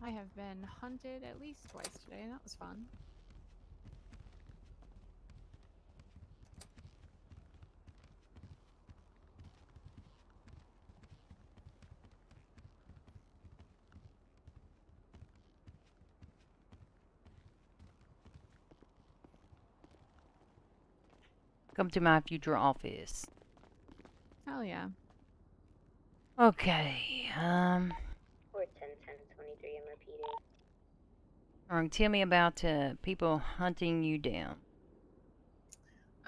I have been hunted at least twice today, and that was fun. Come to my future office. Hell yeah. Okay. 410-1023 I'm repeating. Tell me about people hunting you down.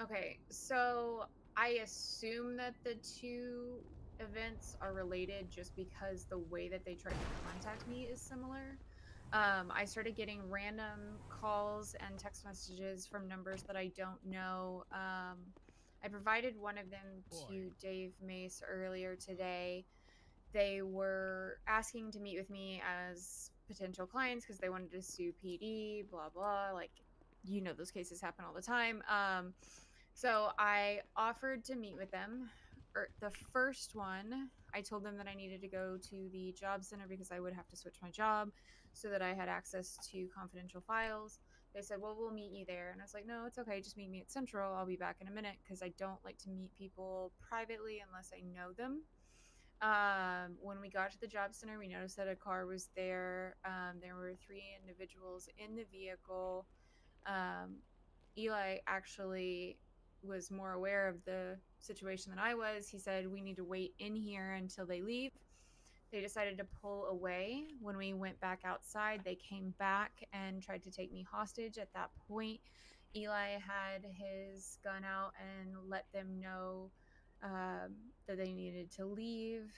Okay, so I assume that the two events are related just because the way that they tried to contact me is similar. I started getting random calls and text messages from numbers that I don't know. I provided one of them to Dave Mace earlier today. They were asking to meet with me as potential clients because they wanted to sue PD, blah, blah. Like, those cases happen all the time. So I offered to meet with them. The first one, I told them that I needed to go to the job center because I would have to switch my job so that I had access to confidential files. They said, well, we'll meet you there. And I was like, no, it's okay. Just meet me at Central. I'll be back in a minute because I don't like to meet people privately unless I know them. When we got to the job center, we noticed that a car was there. There were 3 individuals in the vehicle. Um, Eli actually was more aware of the situation than I was. He said, we need to wait in here until they leave. They decided to pull away. When we went back outside, they came back and tried to take me hostage. At that point, Eli had his gun out and let them know that they needed to leave.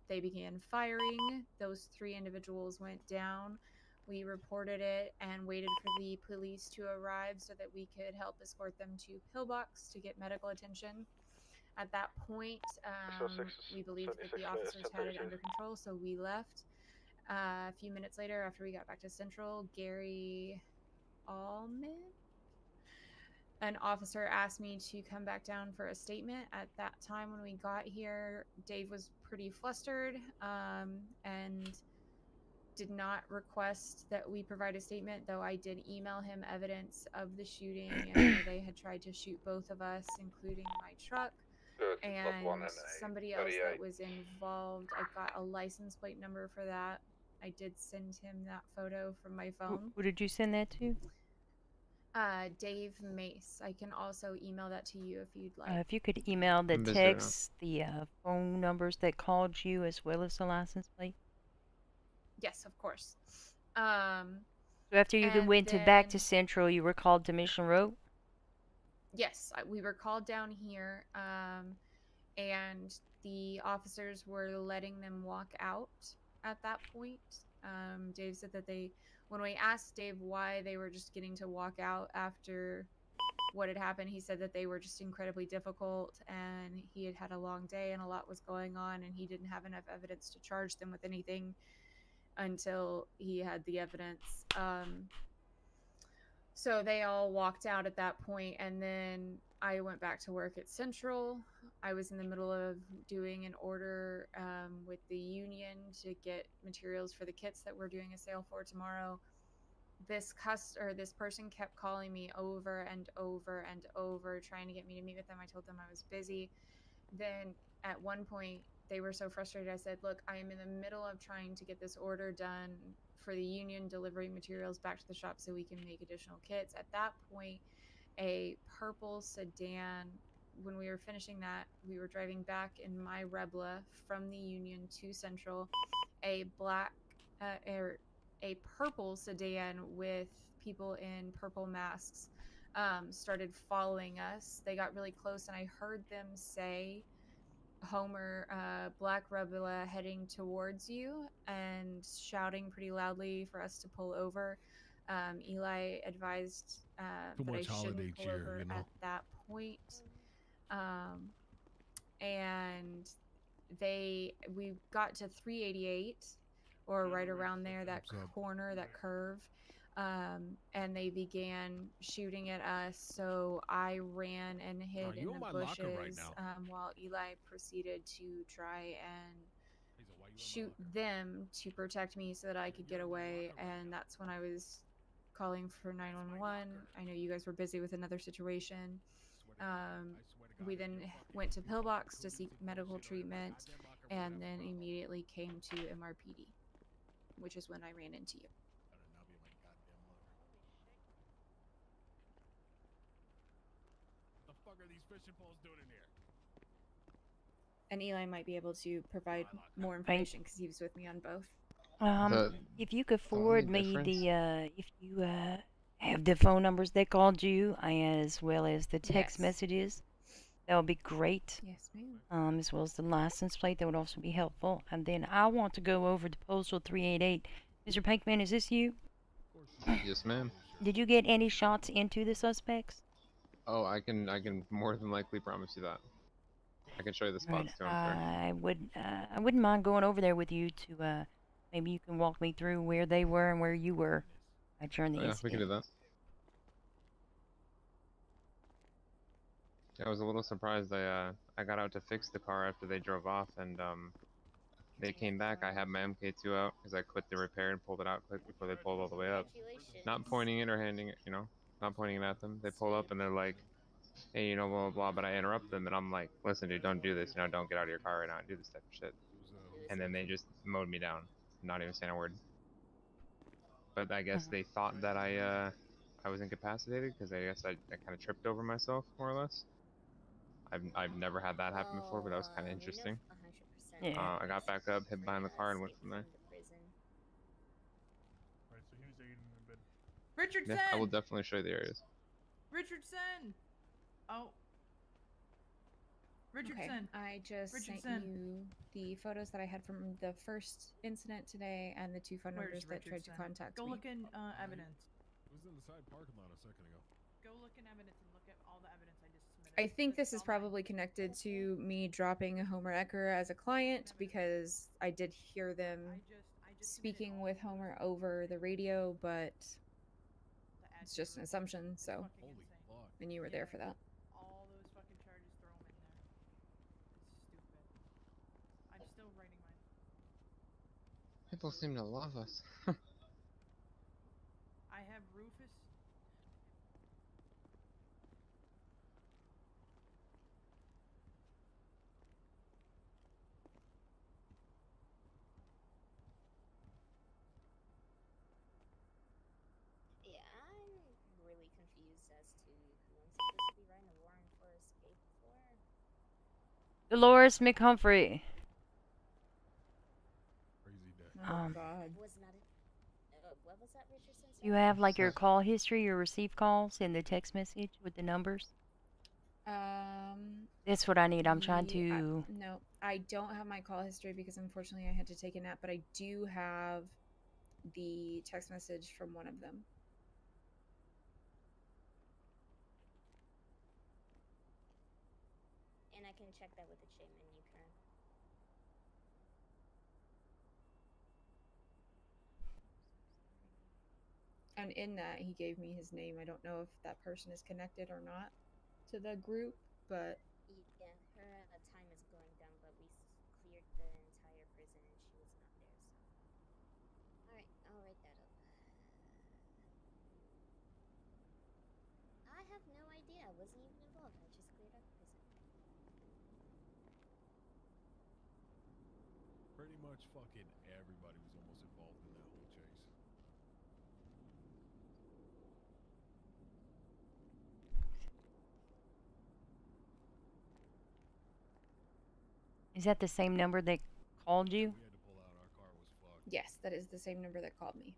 They began firing. Those 3 individuals went down. We reported it and waited for the police to arrive so that we could help escort them to Pillbox to get medical attention. At that point, we believed that the officers had it under control, so we left. A few minutes later, after we got back to Central, Gary Allman, an officer, asked me to come back down for a statement. At that time, when we got here, Dave was pretty flustered and did not request that we provide a statement, though I did email him evidence of the shooting and where they had tried to shoot both of us, including my truck. And somebody else that was involved, I got a license plate number for that. I did send him that photo from my phone. Who did you send that to? Dave Mace. I can also email that to you if you'd like. If you could email the Mr. text, the phone numbers that called you, as well as the license plate. Yes, of course. So after you And went back to then Central, you were called to Mission Road. yes, we were called down here, and the officers were letting them walk out at that point. Dave said that when we asked Dave why they were just getting to walk out after what had happened, he said that they were just incredibly difficult and he had had a long day and a lot was going on and he didn't have enough evidence to charge them with anything until he had the evidence. So they all walked out at that point, and then I went back to work at Central. I was in the middle of doing an order with the union to get materials for the kits that we're doing a sale for tomorrow. This person kept calling me over and over and over, trying to get me to meet with them. I told them I was busy. Then at one point, they were so frustrated. I said, look, I am in the middle of trying to get this order done for the union, delivering materials back to the shop so we can make additional kits. At that point, a purple sedan, when we were finishing that, we were driving back in my Rebla from the union to Central. A a purple sedan with people in purple masks started following us. They got really close, and I heard them say, Homer, Black Rebula heading towards you, and shouting pretty loudly for us to pull over. Eli advised that I shouldn't pull over at that point. Um, and we got to 388 or right around there, that corner, that curve, and they began shooting at us. So I ran and hid in the bushes while Eli proceeded to try and shoot them to protect me so that I could get away. And that's when I was calling for 911. I know you guys were busy with another situation. We then went to Pillbox to seek medical treatment and then immediately came to MRPD, which is when I ran into you. The fuck are these fishing poles doing in here? And Eli might be able to provide more information because he was with me on both. If you could only forward me difference- the if you have the phone numbers that called you, as well as the text Yes. messages, that would be great. Yes, ma'am. As well as the license plate, that would also be helpful. And then I want to go over to Postal 388. Mr. Pinkman, is this you? Yes, ma'am. Did you get any shots into the suspects? Oh, I can more than likely promise you that. I can show you the Alright, spots too. I'm sure. I wouldn't mind going over there with you to maybe you can walk me through where they were and where you were during the Oh, yeah, we incident. can do that. I was a little surprised. I got out to fix the car after they drove off, and they came back. I had my MK2 out because I quit the repair and pulled it out quick before they pulled all the way up. Not pointing it or handing it, not pointing it at them. They pull up and they're like, "Hey, blah blah blah." But I interrupt them and I'm like, "Listen, dude, don't do this. Don't get out of your car right now and do this type of shit." And then they just mowed me down, not even saying a word. But I guess they thought that I was incapacitated because I guess I kind of tripped over myself more or less. I've never had that happen before, but that was kind of interesting. Yeah. I got back up, hid behind the car, and went from there. Alright, so he was aiding and abetting. Richardson! Yeah, I will definitely show you the areas. Richardson! Oh. Richardson! Okay. I just sent Richardson. you the photos that I had from the first incident today and the two phone Where's numbers that tried to Richardson? contact Go me. look in evidence. It was in the side parking lot a second ago. Go look in evidence and look at all the evidence I just submitted. I think Look this at is all mine. probably connected to me dropping Homer Ecker as a client because I did hear them I just speaking submitted with all Homer those over the radio, but the it's just an accurate- assumption, it's so. fucking Holy insane. fuck. And you were there Yeah. for that. All those fucking charges, throw them in there. It's stupid. I'm still writing mine. People seem to love us. I have Rufus. Yeah, I'm really confused as to who I'm supposed to be writing a warrant for escape for. Dolores McHumphrey. Crazy day. Oh, Um, God. Was not a. What was that, Richardson? You have like your call history, your received calls, and the text message with the numbers. That's what I need. I'm trying to. No, I don't have my call history because unfortunately I had to take a nap, but I do have the text message from one of them. And I can check that with the chain menu current. And in that, he gave me his name. I don't know if that person is connected or not to the group, but Yeah, her time is going down, but we cleared the entire prison and she was not there, so. Alright, I'll write that up. I have no idea. I wasn't even involved. I just cleared out the prison. Pretty much fucking everybody was almost involved in that whole chase. Is that the same number that called you? We had to pull out. Our car was fucked. yes, that is the same number that called me.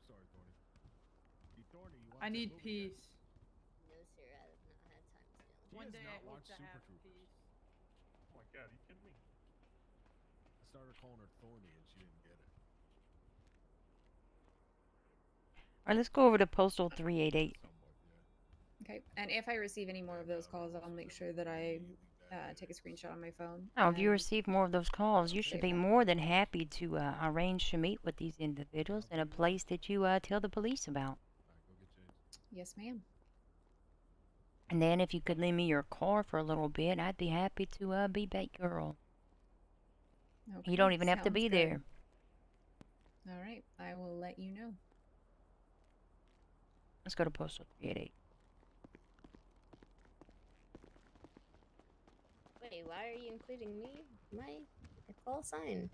Sorry, Thorny. Hey, Thorny, you watch I that need movie yet? peace. No, sir, I have not had time to film. He One has day not I hope watched to Super have Troopers. peace. Oh my god, are you kidding me? I started calling her Thorny and she didn't get it. Alright, let's go over to Postal 388. Somewhat, yeah. Okay, and if I receive any more of those calls, I'll make sure that I take a screenshot on my phone. Now, if you and- receive more of those calls, you should Save be that. more than happy to arrange to meet with these individuals in a place that you tell the police about. Alright, go get changed. Yes, ma'am. And then if you could lend me your car for a little bit, I'd be happy to be bait girl. Okay, You don't even have to sounds be good. there. All right, I will let you know. Let's go to postal 388. Wait, why are you including me? My call sign.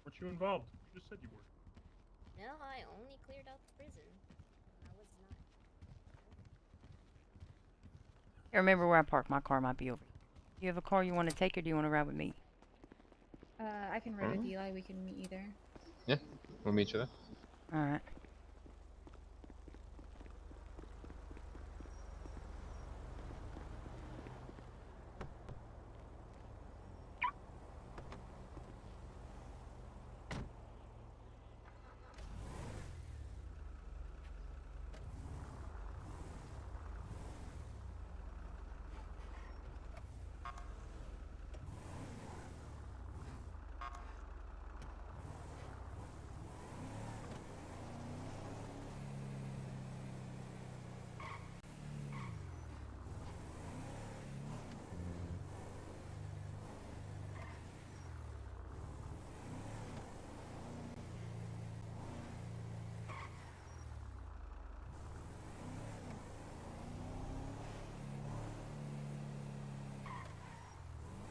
Weren't you involved? You just said you were. No, I only cleared out the prison. I was not. Hey, remember where I parked my car might be over. You have a car you want to take, or do you want to ride with me? I can ride with Eli. We can meet you there. Yeah, we'll meet you there. All right.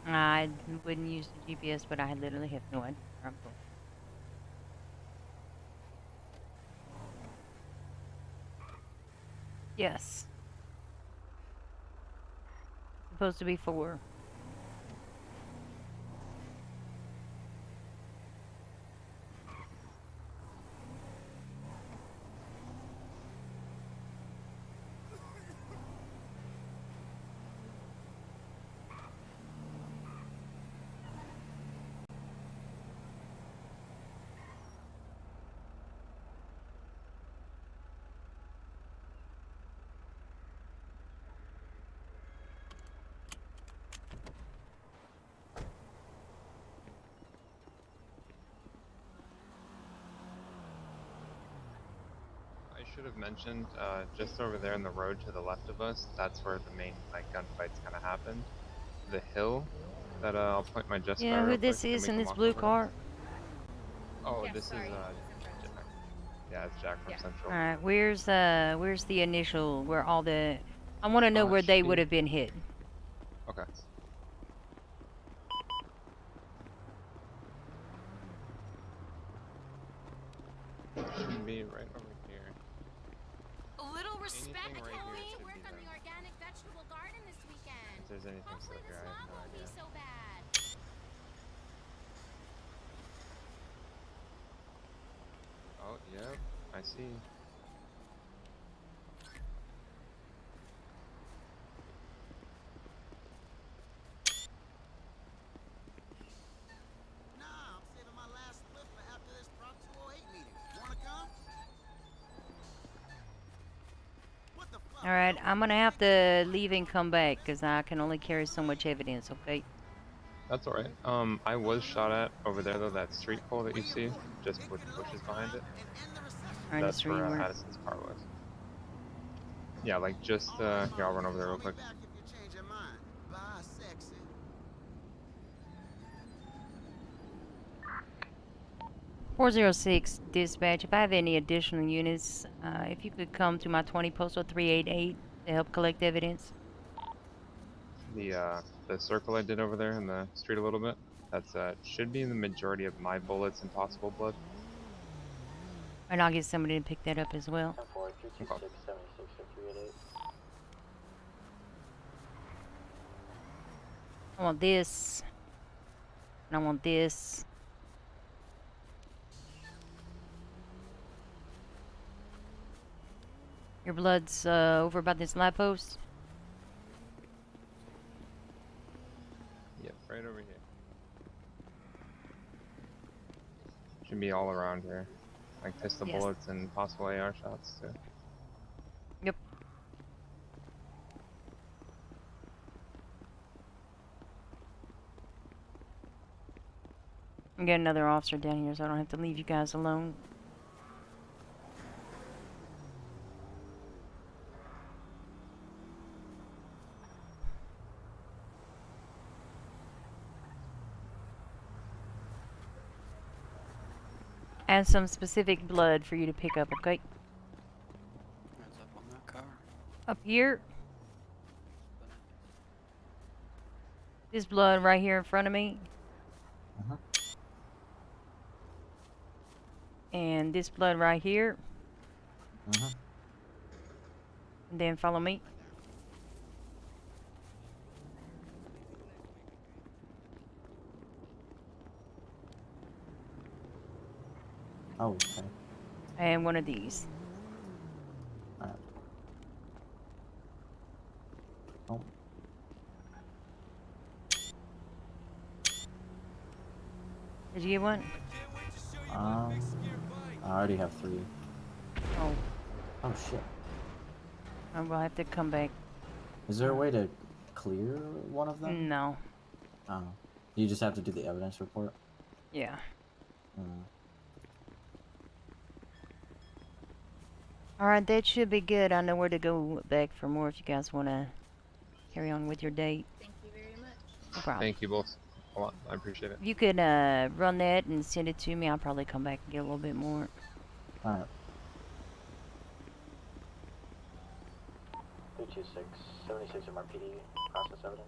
I wouldn't use the GPS, but I literally have no idea where I'm going. Yes. Supposed to be 4. I should have mentioned, just over there in the road to the left of us, that's where the main like gunfights kind of happened. The hill that I'll point my Jess Yeah, car who real this quick, and is we in can this walk blue over there. car? Oh, Yeah, this sorry, is he's in front of Jack. us. Yeah, it's Jack from Yeah. Central. All right. Where's the initial? Where all the? I want to know It where should they be- would have been hit. Okay. Should be right over here. A little respect, Anything right can here we? should Work be on them. the organic vegetable garden this weekend. If there's anything Hopefully stuck the here, I have smog no won't be idea. so bad. Oh, yep, I see. Nah, I'm saving my last split for after this Prop 208 meeting. Wanna come? What the fuck? All right. I'm gonna have to leave and come back because I can only carry so much evidence. Okay. That's alright. I was shot at over there though, that street pole that you see, just with bushes behind it. All right, That's just read where where. Addison's car was. Yeah, like just, here, I'll run over there real quick. Call me back if you change your mind. Bye, sexy. 406 dispatch. If I have any additional units, if you could come to my 20 postal 388 to help collect evidence. The circle I did over there in the street a little bit, that's, should be the majority of my bullets and possible blood. And I'll get somebody to pick that up as well. Okay. I want this. And I want this. Your blood's over by this light post. Yep, right over here. Should be all around here. Like pistol Yes. bullets and possible AR shots too. Yep. I'm getting another officer down here so I don't have to leave you guys alone. and some specific blood for you to pick up, okay? Hands up on that car. Up here. This blood right here in front of me. Uh-huh. And this blood right here. Uh-huh. And then follow me. Oh, okay. And one of these. Alright. Oh. Did you get one? I already have 3. Oh, Oh shit. I will have to come back. Is there a way to clear one of them? No. Oh. You just have to do the evidence report? Yeah. Mm. Alright, that should be good. I know where to go back for more if you guys want to carry on with your date. Thank you very much. No problem. Thank you both a lot. I appreciate it. If you could run that and send it to me, I'll probably come back and get a little bit more. Alright. 326, 76 MRPD, process evidence.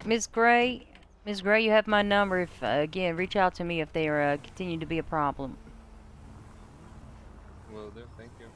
Miss Gray, you have my number. If again, reach out to me if they are continue to be a problem. Will do. Thank you.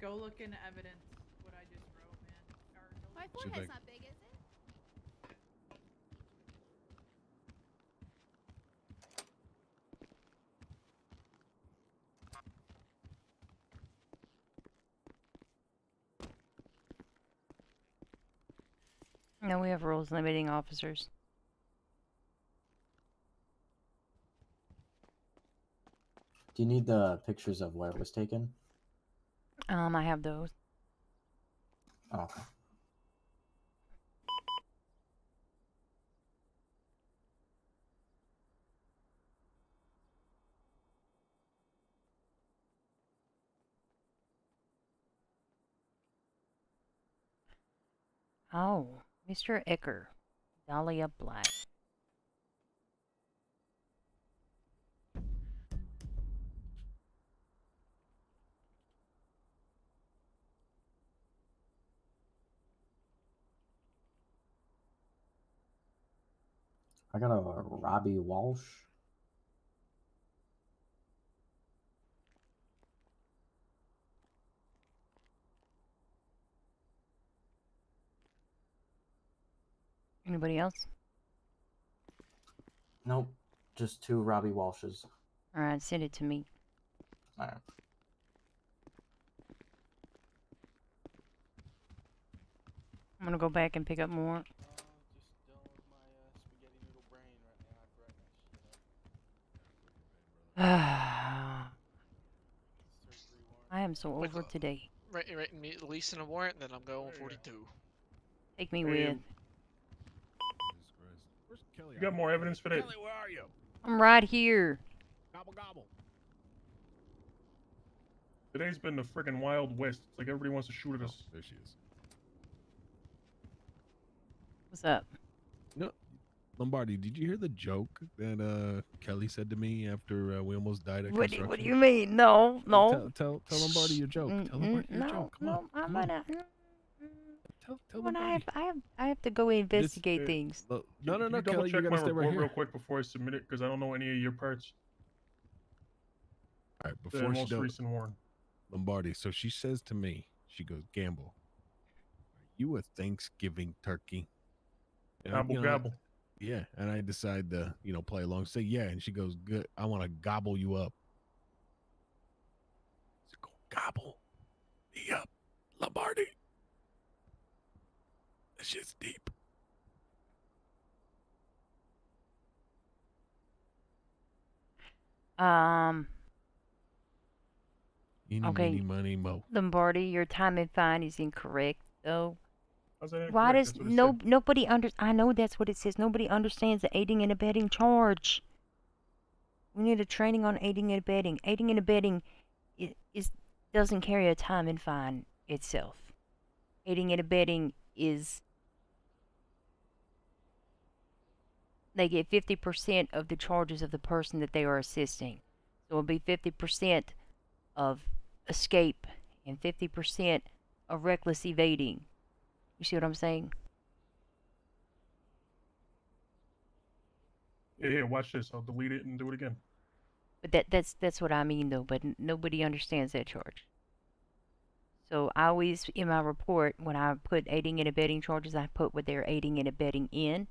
Go look in evidence. What I just wrote, man. Or go My Should forehead's I- not big, is it? No, we have rules limiting officers. Do you need the pictures of where it was taken? I have those. Oh, okay. Oh, Mr. Ecker, Dahlia Black. I got a Robbie Walsh. Anybody else? Nope. Just 2 Robbie Walshes. Alright, send it to me. Alright. I'm gonna go back and pick up more. Just dealing with my spaghetti noodle brain right now. I've read that shit up. I am so Like, over today. Writing me leasing a warrant, then I'm going 42. Take me Hey, with. Jesus Christ. Where's Kelly? You got more evidence for that? Kelly, where are you? I'm right here. Gobble gobble. Today's been the friggin' Wild West. It's like everybody wants to shoot at us. There she is. What's up? No, Lombardi, did you hear the joke that Kelly said to me after we almost died at What do construction? you mean? No, no. Tell Lombardi your joke. Tell Lombardi your no, joke. Come no, on. I'm Come on. gonna. Tell When Lombardi. I have to go investigate things. No, Can no, you double Kelly, you check gotta my stay right report here. real quick before I submit it? Because I don't know any of your parts. All right, The before she most does, recent one. Lombardi. So she says to me, she goes, "Gamble, are you a Thanksgiving turkey?" And Gobble gobble. yeah, and I decide to, play along. Say yeah, and she goes, "Good. I want to gobble you up." So go gobble me up, Lombardi. That shit's deep. Eeny, Okay. meeny, money, mo. Lombardi, your time and fine is incorrect, though. How's that Why incorrect? does That's what it said. nobody I know that's what it says. Nobody understands the aiding and abetting charge. We need a training on aiding and abetting. Aiding and abetting doesn't carry a time and fine itself. Aiding and abetting is they get 50% of the charges of the person that they are assisting. So it'll be 50% of escape and 50% of reckless evading. You see what I'm saying? Yeah, watch this. I'll delete it and do it again. But that's what I mean though. But nobody understands that charge. So I always in my report when I put aiding and abetting charges, I put what they're aiding and abetting in,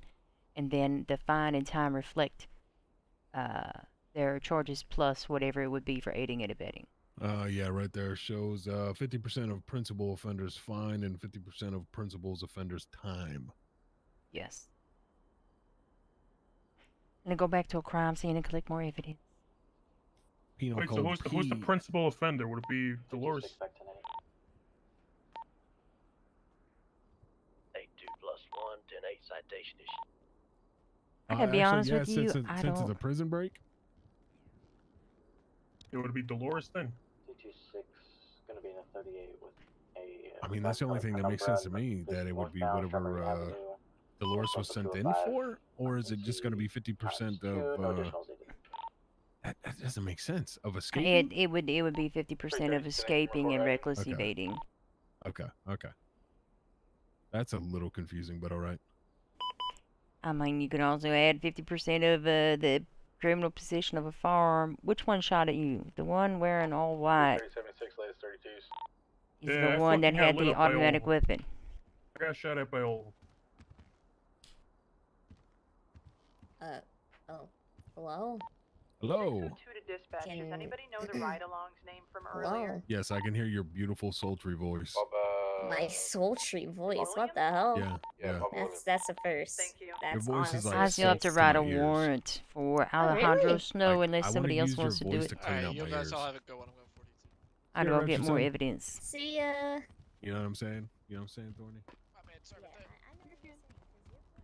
and then the fine and time reflect their charges plus whatever it would be for aiding and abetting. Yeah, right there shows 50% of principal offenders fine and 50% of principal's offenders time. Yes. And then go back to a crime scene and collect more evidence. Penal Wait, so code who's the P. principal offender? Would it be Dolores? 8-2 plus 1, 10-8 citation issue. I gotta be honest yeah, with you, since I it's don't. a prison break. It would be Dolores then. 226 gonna be in a 38 with a. I mean, that's the only thing that makes sense to me, that it would be whatever Dolores was sent in for, or is it just going to be 50% of? That doesn't make sense. Of escaping? It would be 50% of escaping and reckless Okay. evading. Okay. That's a little confusing, but all right. I mean, you can also add 50% of the criminal possession of a firearm. Which one shot at you? The one wearing all white. 376, latest 32s. He's Yeah, I the one that fucking got had lit the up by automatic all- weapon. I got shot at by all. Oh. Hello? Hello. 2 to dispatch. Does anybody know the ride-along's name from Hello? earlier? Yes, I can hear your beautiful sultry voice. My sultry voice. What the hell? Yeah. That's a first. Thank you. That's voice is honestly like I still have to salts to write my a ears. warrant for Oh, Alejandro really? Snow Like, unless I wanna somebody else use your wants to do voice it. to clean Alright, out you my guys ears. all have it going. I'm going 42. How do Yeah, I get more Richardson. evidence? See ya. You know what I'm saying? You know what I'm saying, Thorny? My man, sorry Yeah, about that. I know what you're saying. 'Cause you're fine.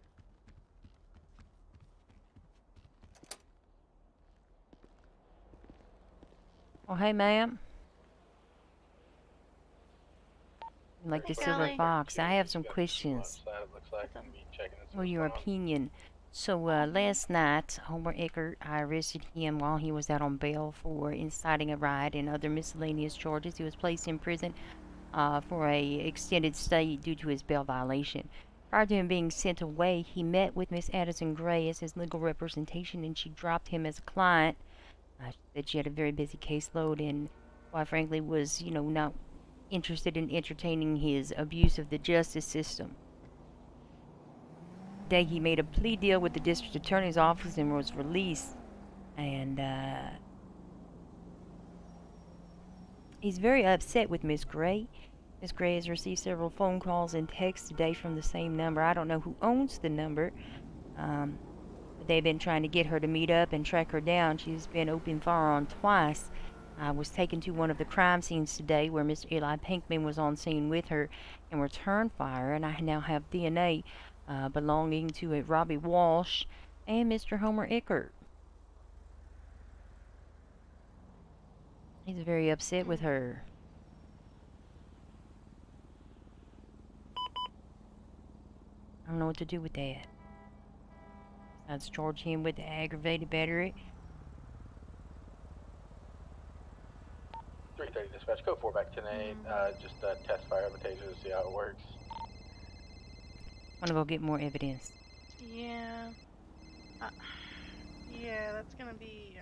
Oh, hey, ma'am. Like the Silver Callie. Fox, I have some questions. Well, your opinion. So, last night, Homer Eckert, I arrested him while he was out on bail for inciting a riot and other miscellaneous charges. He was placed in prison for a extended stay due to his bail violation. Prior to him being sent away, he met with Miss Addison Gray as his legal representation, and she dropped him as a client. She said she had a very busy caseload and, quite frankly, was, not interested in entertaining his abuse of the justice system. Today he made a plea deal with the district attorney's office and was released. And he's very upset with Miss Gray. Miss Gray has received several phone calls and texts today from the same number. I don't know who owns the number. But they've been trying to get her to meet up and track her down. She's been open fire on twice. I was taken to one of the crime scenes today where Mr. Eli Pinkman was on scene with her and returned fire, and I now have DNA belonging to a Robbie Walsh and Mr. Homer Eckert. He's very upset with her. I don't know what to do with that. Let's charge him with the aggravated battery. 3:30 dispatch, code 4 back 10-8. Just test fire the taser to see how it works. I'm gonna go get more evidence. Yeah. Yeah, that's gonna be.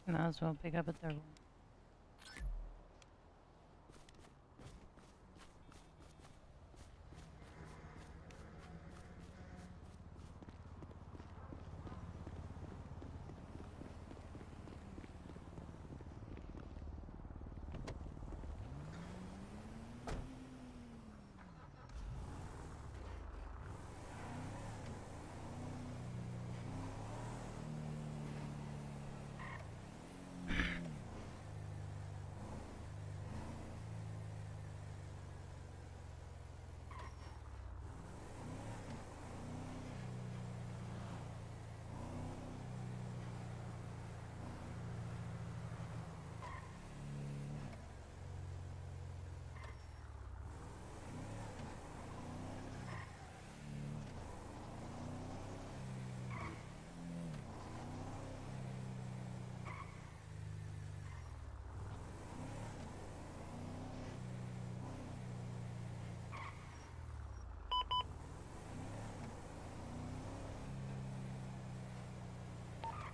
Might as well pick up a third one.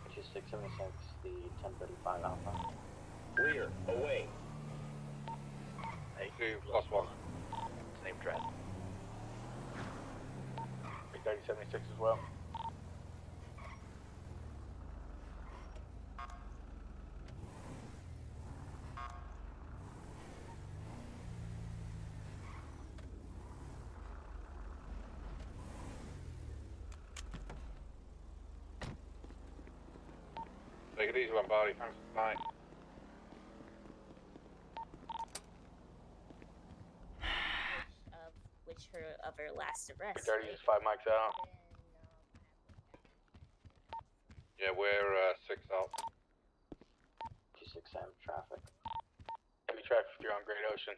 Which is 676, the 1035 Alpha. Clear, away. A2 plus 1. Same trend. 3076 as well. Take it easy, Lombardi. Thanks for tonight. Which of her last arrest. 30 is 5 mics out. Yeah, we're 6 out. 26M traffic. Heavy traffic if you're on Great Ocean.